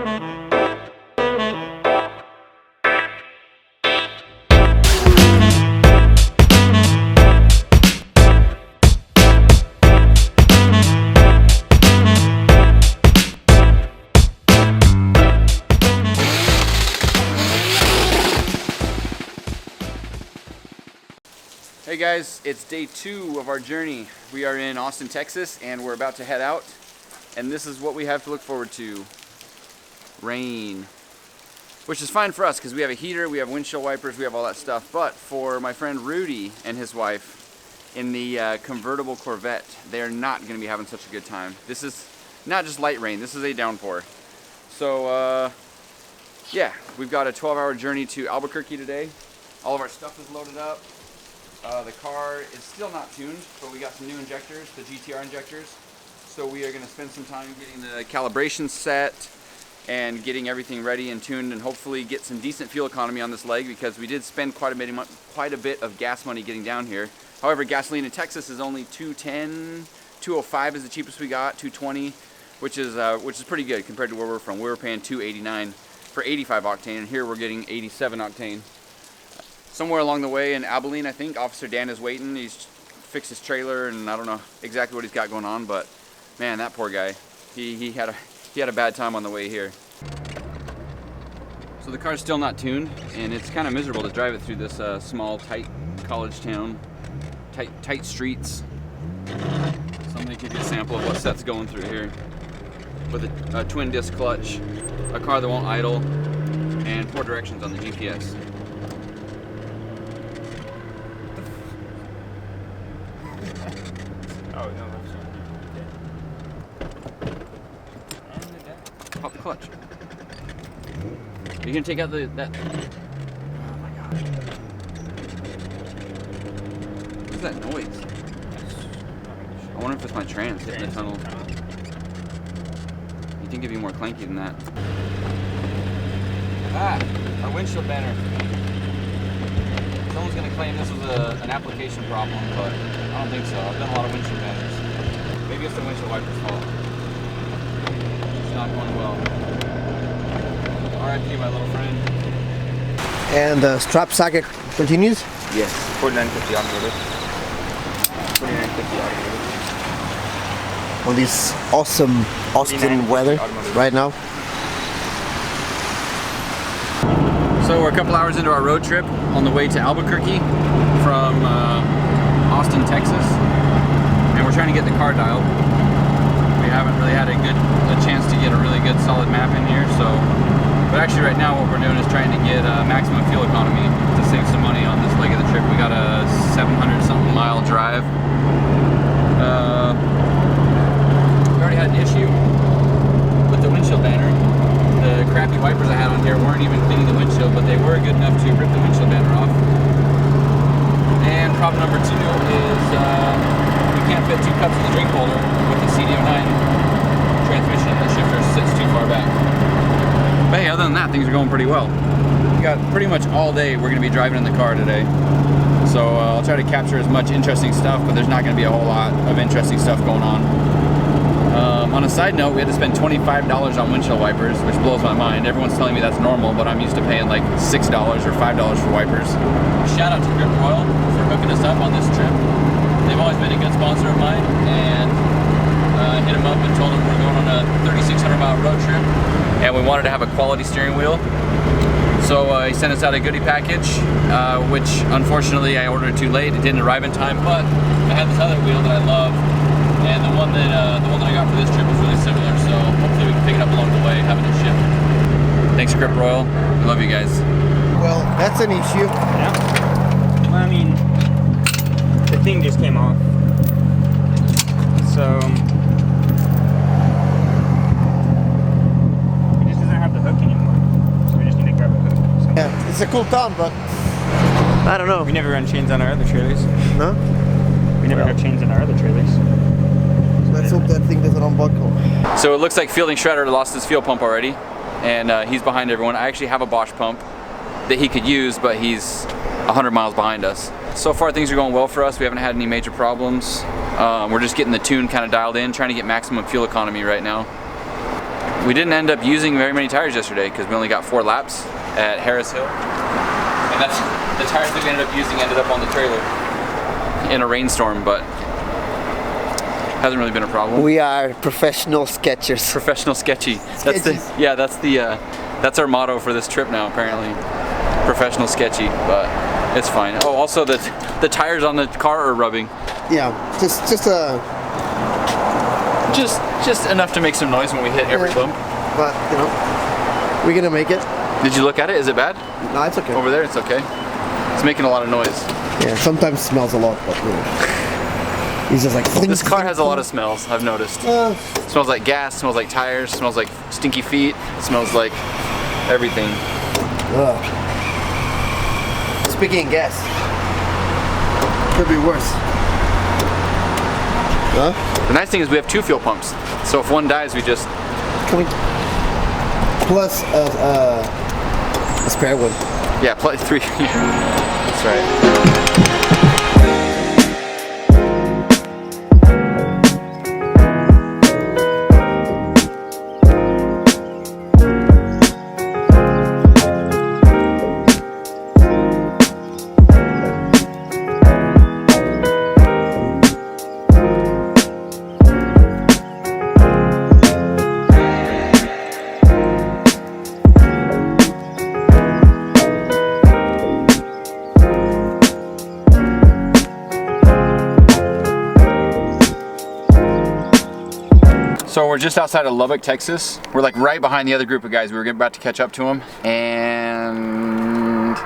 Hey guys, it's day 2 of our journey. We are in Austin, Texas, and we're about to head out. And this is what we have to look forward to. Rain. Which is fine for us because we have a heater, we have windshield wipers, we have all that stuff. But for my friend Rudy and his wife in the convertible Corvette, they're not going to be having such a good time. This is not just light rain, this is a downpour. So yeah, we've got a 12-hour journey to Albuquerque today. All of our stuff is loaded up. The car is still not tuned, but we got some new injectors, the GTR injectors. So we are going to spend some time getting the calibration set and getting everything ready and tuned, and hopefully get some decent fuel economy on this leg, because we did spend quite a bit of gas money getting down here. However, gasoline in Texas is only $2.10, $2.05 is the cheapest we got, $2.20, which is pretty good compared to where we're from. We were paying $2.89 for 85 octane, and here we're getting 87 octane. Somewhere along the way in Abilene, I think, Officer Dan is waiting. He's fixed his trailer, and I don't know exactly what he's got going on, but man, that poor guy. He had a bad time on the way here. So the car's still not tuned, and it's kind of miserable to drive it through this small, tight college town, tight streets. So I'm gonna give you a sample of what Seth's going through here with a twin disc clutch, a car that won't idle, and 4 directions on the GPS. Oh, no, Pop the clutch. Are you gonna take out that? Oh my gosh. What's that noise? I wonder if it's my trans hitting the tunnel. You think it'd be more clanky than that. Ah, our windshield banner. Someone's gonna claim this was an application problem, but I don't think so. I've done a lot of windshield banners. Maybe it's the windshield wiper's fault. It's not going well. RIP, my little friend. And the strap socket continues? Yes, 4950 automotive. 4950 automotive. On this awesome Austin weather right now. So we're a couple hours into our road trip on the way to Albuquerque from Austin, Texas, and we're trying to get the car dialed. We haven't really had a chance to get a really good solid map in here, so. But actually, right now, what we're doing is trying to get maximum fuel economy to save some money on this leg of the trip. We got a 700-something mile drive. We already had an issue with the windshield banner. The crappy wipers I had on here weren't even cleaning the windshield, but they were good enough to rip the windshield banner off. And problem number 2 is we can't fit 2 cups in the drink holder with the CD09 transmission. The shifter sits too far back. But hey, other than that, things are going pretty well. We got pretty much all day we're going to be driving in the car today. So I'll try to capture as much interesting stuff, but there's not going to be a whole lot of interesting stuff going on. On a side note, we had to spend $25 on windshield wipers, which blows my mind. Everyone's telling me that's normal, but I'm used to paying like $6 or $5 for wipers. Shout out to Grip Royal for hooking us up on this trip. They've always been a good sponsor of mine, and hit them up and told them we're going on a 3,600-mile road trip, and we wanted to have a quality steering wheel. So he sent us out a goodie package, which unfortunately I ordered too late. It didn't arrive in time, but I had this other wheel that I love, and the one that I got for this trip was really similar. So hopefully we can pick it up along the way, having it shipped. Thanks, Grip Royal. We love you guys. Well, that's an issue. Yeah. Well, I mean, the thing just came off. So it just doesn't have the hook anymore. So we just need to grab a hook. So. Yeah, it's a cool town, but I don't know. We never run chains on our other trailers. No? We never have chains on our other trailers. Let's hope that thing doesn't unbuckle. So it looks like Fielding Shredder lost his fuel pump already, and he's behind everyone. I actually have a Bosch pump that he could use, but he's 100 miles behind us. So far things are going well for us. We haven't had any major problems. We're just getting the tune kind of dialed in, trying to get maximum fuel economy right now. We didn't end up using very many tires yesterday because we only got 4 laps at Harris Hill. And that's the tires that we ended up using ended up on the trailer in a rainstorm, but hasn't really been a problem. We are professional sketchers. Professional sketchy. That's our motto for this trip now, apparently. Professional sketchy, but it's fine. Oh, also the tires on the car are rubbing. Yeah, Just enough to make some noise when we hit every bump. But you know, we're gonna make it. Did you look at it? Is it bad? No, it's okay. Over there, it's okay. It's making a lot of noise. Yeah, sometimes smells a lot, but you know. He's just like. This car has a lot of smells, I've noticed. Smells like gas, smells like tires, smells like stinky feet, smells like everything. Speaking of gas, could be worse. Huh? The nice thing is we have 2 fuel pumps, so if one dies, we just... Can we... Plus a spare one. Yeah, plus 3. That's right. So we're just outside of Lubbock, Texas. We're like right behind the other group of guys. We were about to catch up to them, and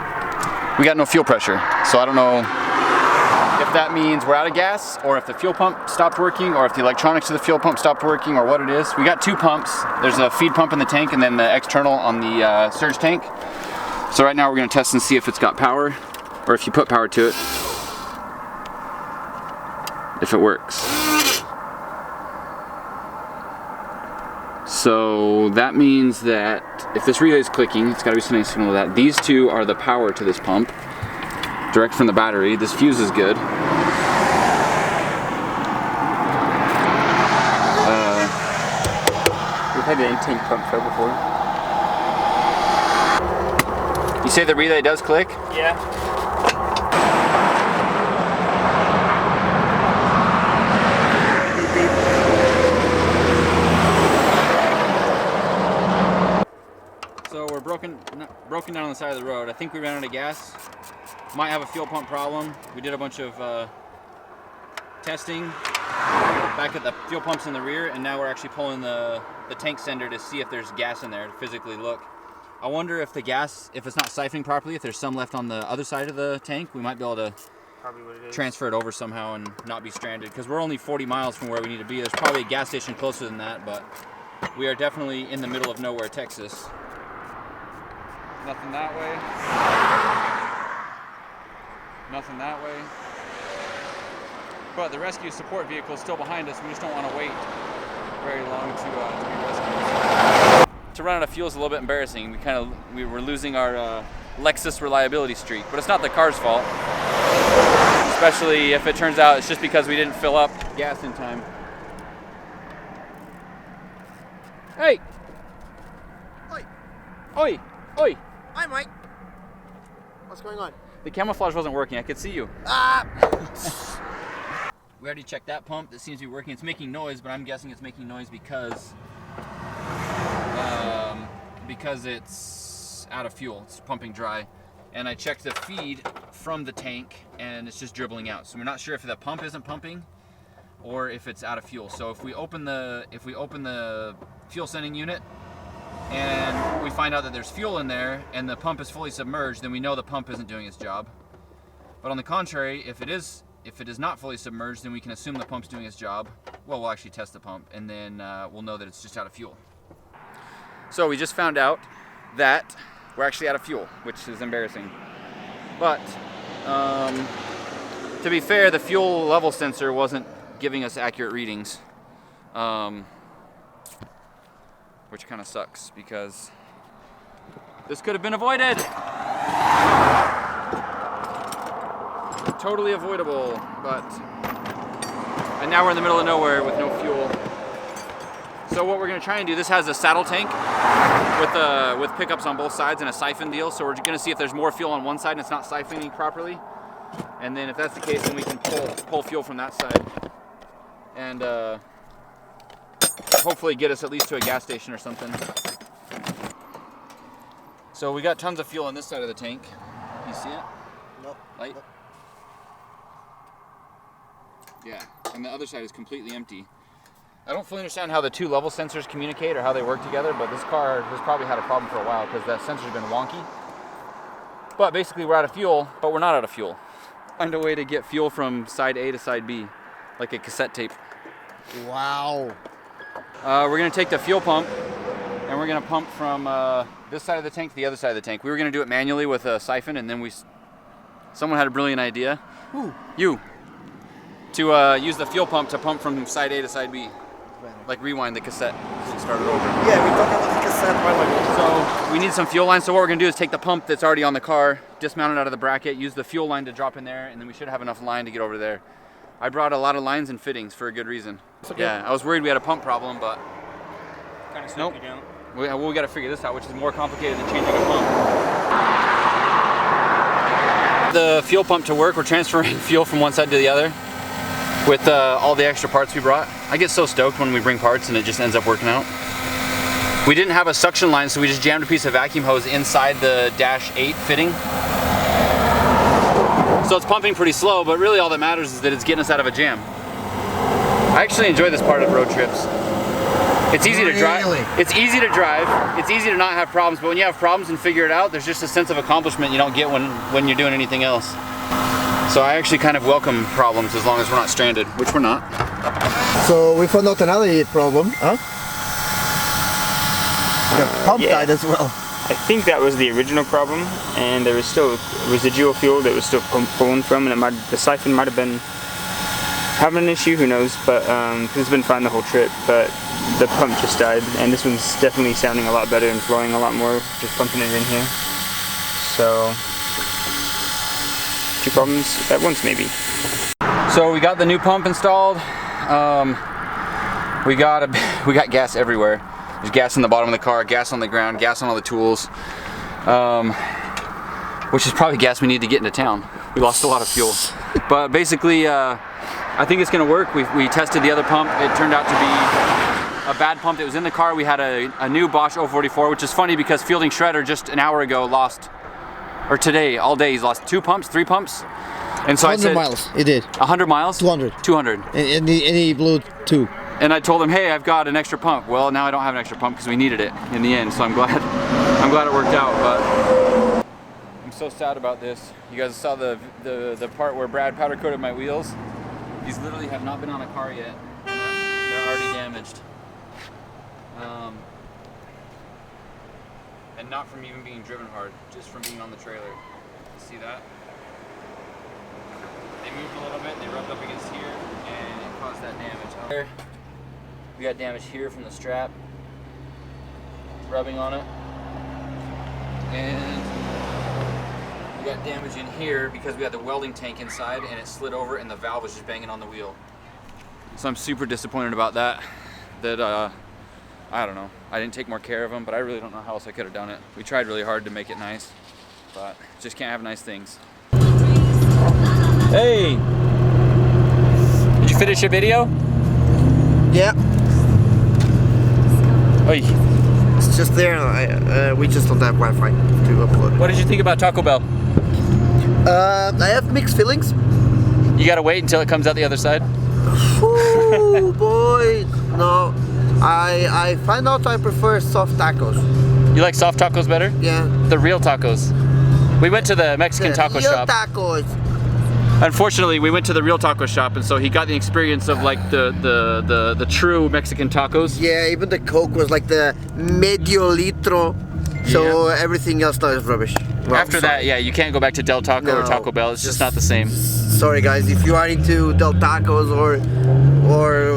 we got no fuel pressure. So I don't know if that means we're out of gas, or if the fuel pump stopped working, or if the electronics of the fuel pump stopped working, or what it is. We got 2 pumps. There's a feed pump in the tank and then the external on the surge tank. So right now we're gonna test and see if it's got power, or if you put power to it, if it works. So that means that if this relay is clicking, it's got to be sending a signal that these 2 are the power to this pump, direct from the battery. This fuse is good. We've had an in-tank pump fail before. You say the relay does click? Yeah. So we're broken down on the side of the road. I think we ran out of gas. Might have a fuel pump problem. We did a bunch of testing back at the fuel pumps in the rear, and now we're actually pulling the tank sender to see if there's gas in there, to physically look. I wonder if the gas, if it's not siphoning properly, if there's some left on the other side of the tank, we might be able to transfer it over somehow and not be stranded, because we're only 40 miles from where we need to be. There's probably a gas station closer than that, but we are definitely in the middle of nowhere, Texas. Nothing that way. Nothing that way. But the rescue support vehicle is still behind us. We just don't want to wait very long to be rescued. To run out of fuel is a little bit embarrassing. We were losing our Lexus reliability streak, but it's not the car's fault. Especially if it turns out it's just because we didn't fill up gas in time. Hey! Oi! Oi! Oi! Hi, Mike. What's going on? The camouflage wasn't working. I could see you. Ah! We already checked that pump. That seems to be working. It's making noise, but I'm guessing it's making noise because it's out of fuel. It's pumping dry. And I checked the feed from the tank, and it's just dribbling out. So we're not sure if the pump isn't pumping or if it's out of fuel. So if we open the fuel sending unit and we find out that there's fuel in there and the pump is fully submerged, then we know the pump isn't doing its job. But on the contrary, if it is not fully submerged, then we can assume the pump's doing its job. Well, we'll actually test the pump, and then we'll know that it's just out of fuel. So we just found out that we're actually out of fuel, which is embarrassing. But to be fair, the fuel level sensor wasn't giving us accurate readings, which kind of sucks because this could have been avoided. Totally avoidable, and now we're in the middle of nowhere with no fuel. So what we're gonna try and do, this has a saddle tank with pickups on both sides and a siphon deal. So we're gonna see if there's more fuel on one side and it's not siphoning properly. And then if that's the case, then we can pull fuel from that side. And hopefully get us at least to a gas station or something. So we got tons of fuel on this side of the tank. You see it? No. Light? No. Yeah, and the other side is completely empty. I don't fully understand how the two level sensors communicate or how they work together, but this car has probably had a problem for a while because that sensor's been wonky. But basically we're out of fuel, but we're not out of fuel. Find a way to get fuel from side A to side B, like a cassette tape. Wow. We're gonna take the fuel pump and we're gonna pump from this side of the tank to the other side of the tank. We were gonna do it manually with a siphon, and then someone had a brilliant idea. Who? You. To use the fuel pump to pump from side A to side B. Like rewind the cassette and start it over. Yeah, we talked about the cassette right ago. So we need some fuel lines. So what we're gonna do is take the pump that's already on the car, dismount it out of the bracket, use the fuel line to drop in there, and then we should have enough line to get over there. I brought a lot of lines and fittings for a good reason. Okay. Yeah, I was worried we had a pump problem, but Kind of nope. you down. We got to figure this out, which is more complicated than changing a pump. The fuel pump to work, we're transferring fuel from one side to the other with all the extra parts we brought. I get so stoked when we bring parts and it just ends up working out. We didn't have a suction line, so we just jammed a piece of vacuum hose inside the dash 8 fitting. So it's pumping pretty slow, but really all that matters is that it's getting us out of a jam. I actually enjoy this part of road trips. It's easy to drive. It's easy to drive. It's easy to not have problems, but when you have problems and figure it out, there's just a sense of accomplishment you don't get when you're doing anything else. So I actually kind of welcome problems as long as we're not stranded, which we're not. So we found out another problem, huh? The pump died as well. I think that was the original problem, and there was still residual fuel that was still pulling from, and the siphon might have been having an issue, who knows, but it's been fine the whole trip, but the pump just died, and this one's definitely sounding a lot better and flowing a lot more, just pumping it in here. So, two problems at once maybe. So we got the new pump installed. We got gas everywhere. There's gas in the bottom of the car, gas on the ground, gas on all the tools, which is probably gas we need to get into town. We lost a lot of fuel. But basically, I think it's gonna work. We tested the other pump. It turned out to be a bad pump that was in the car. We had a new Bosch 044, which is funny because Fielding Shredder just an hour ago today, all day, he's lost 2 pumps, 3 pumps. And so 100 I said, miles, he did. 100 miles? 200. 200. And he blew 2. And I told him, hey, I've got an extra pump. Well, now I don't have an extra pump because we needed it in the end, so I'm glad it worked out. But I'm so sad about this. You guys saw the part where Brad powder coated my wheels. These literally have not been on a car yet. They're already damaged. And not from even being driven hard, just from being on the trailer. See that? They moved a little bit, they rubbed up against here, and it caused that damage. We got damage here from the strap, rubbing on it. And we got damage in here because we had the welding tank inside and it slid over and the valve was just banging on the wheel. So I'm super disappointed about that. I don't know. I didn't take more care of them, but I really don't know how else I could have done it. We tried really hard to make it nice, but just can't have nice things. Hey! Did you finish your video? Yeah. Oy. It's just there. We just don't have Wi-Fi to upload it. What did you think about Taco Bell? I have mixed feelings. You gotta wait until it comes out the other side? Ooh, boy. No. I find out I prefer soft tacos. You like soft tacos better? Yeah. The real tacos. We went to the Mexican taco real shop. Tacos. Unfortunately, we went to the real taco shop, and so he got the experience of like the true Mexican tacos. Yeah, even the Coke was like the medio litro, so everything else now is rubbish. Well, After that, yeah, you can't go back to Del Taco or Taco Bell. It's just not the same. Sorry guys, if you are into Del Tacos or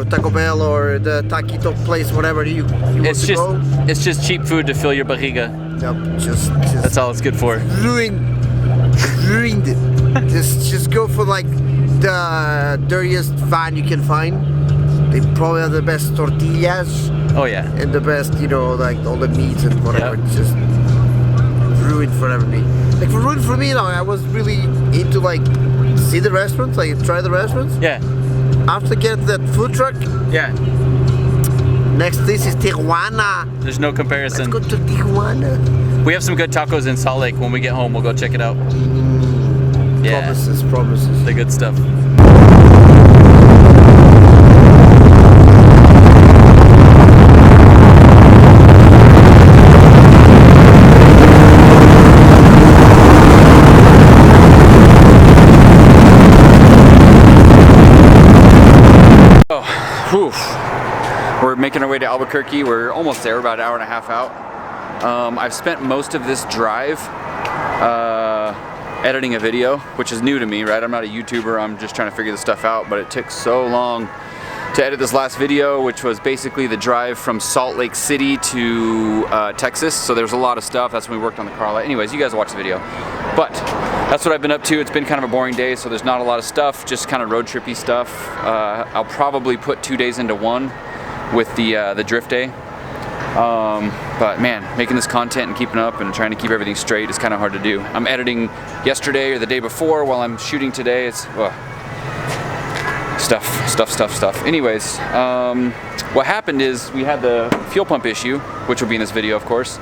Taco Bell or the taquito place, whatever you want to go. It's just cheap food to fill your barriga. Yep, just That's all it's good for. ruined it. just go for like the dirtiest van you can find. They probably have the best tortillas. Oh yeah. And the best, you know, like all the meats and whatever. Yep. It's just ruined for everything. Like ruined for me, you know, I was really into like see the restaurants, like try the restaurants. Yeah. After get that food truck. Yeah. Next this is Tijuana. There's no comparison. Let's go to Tijuana. We have some good tacos in Salt Lake. When we get home, we'll go check it out. Yeah. Promises. The good stuff. Oh, whew. We're making our way to Albuquerque. We're almost there. We're about an hour and a half out. I've spent most of this drive editing a video, which is new to me, right? I'm not a YouTuber. I'm just trying to figure this stuff out, but it took so long to edit this last video, which was basically the drive from Salt Lake City to Texas. So there's a lot of stuff. That's when we worked on the car lot. Anyways, you guys watch the video. But that's what I've been up to. It's been kind of a boring day, so there's not a lot of stuff, just kind of road trippy stuff. I'll probably put 2 days into one with the drift day. But man, making this content and keeping up and trying to keep everything straight is kind of hard to do. I'm editing yesterday or the day before while I'm shooting today. It's stuff. Anyways, what happened is we had the fuel pump issue, which will be in this video, of course.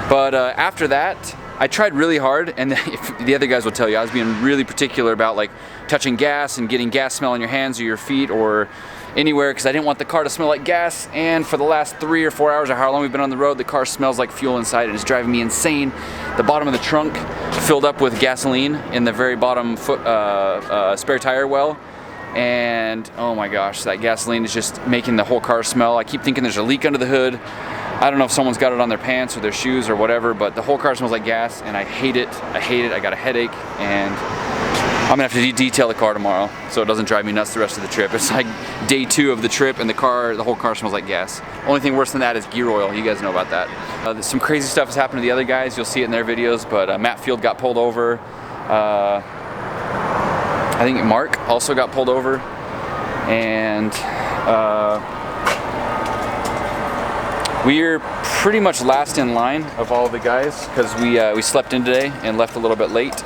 But after that, I tried really hard, and the other guys will tell you, I was being really particular about like touching gas and getting gas smell on your hands or your feet or anywhere, because I didn't want the car to smell like gas. And for the last 3 or 4 hours or how long we've been on the road, the car smells like fuel inside and it's driving me insane. The bottom of the trunk filled up with gasoline in the very bottom spare tire well. And oh my gosh, that gasoline is just making the whole car smell. I keep thinking there's a leak under the hood. I don't know if someone's got it on their pants or their shoes or whatever, but the whole car smells like gas and I hate it. I got a headache, and I'm gonna have to detail the car tomorrow so it doesn't drive me nuts the rest of the trip. It's like day 2 of the trip and the whole car smells like gas. Only thing worse than that is gear oil. You guys know about that. Some crazy stuff has happened to the other guys. You'll see it in their videos, but Matt Field got pulled over. I think Mark also got pulled over, and we're pretty much last in line of all the guys because we slept in today and left a little bit late.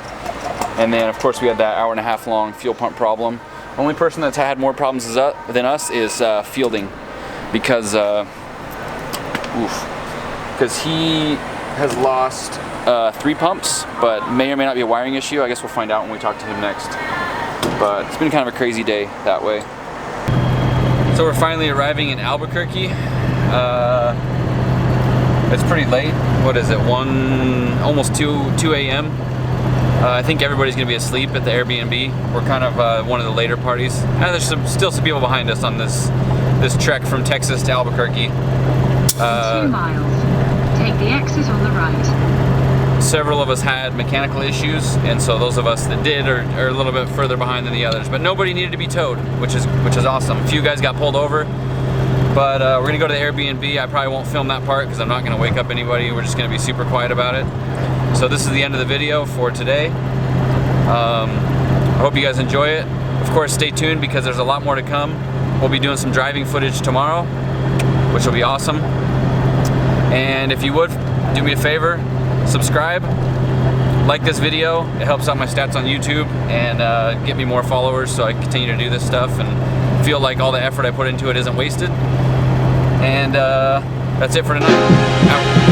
And then of course we had that 1.5 hour long fuel pump problem. Only person that's had more problems than us is Fielding, because he has lost 3 pumps, but may or may not be a wiring issue. I guess we'll find out when we talk to him next. But it's been kind of a crazy day that way. So we're finally arriving in Albuquerque. It's pretty late. What is it? Almost 2 a.m. I think everybody's gonna be asleep at the Airbnb. We're kind of one of the later parties. And there's still some people behind us on this trek from Texas to Albuquerque. 2 miles. Take the exit on the right. Several of us had mechanical issues, and so those of us that did are a little bit further behind than the others. But nobody needed to be towed, which is awesome. A few guys got pulled over, but we're gonna go to the Airbnb. I probably won't film that part because I'm not gonna wake up anybody. We're just gonna be super quiet about it. So this is the end of the video for today. I hope you guys enjoy it. Of course, stay tuned because there's a lot more to come. We'll be doing some driving footage tomorrow, which will be awesome. And if you would, do me a favor, subscribe, like this video. It helps out my stats on YouTube and get me more followers so I can continue to do this stuff and feel like all the effort I put into it isn't wasted. And that's it for tonight. Out.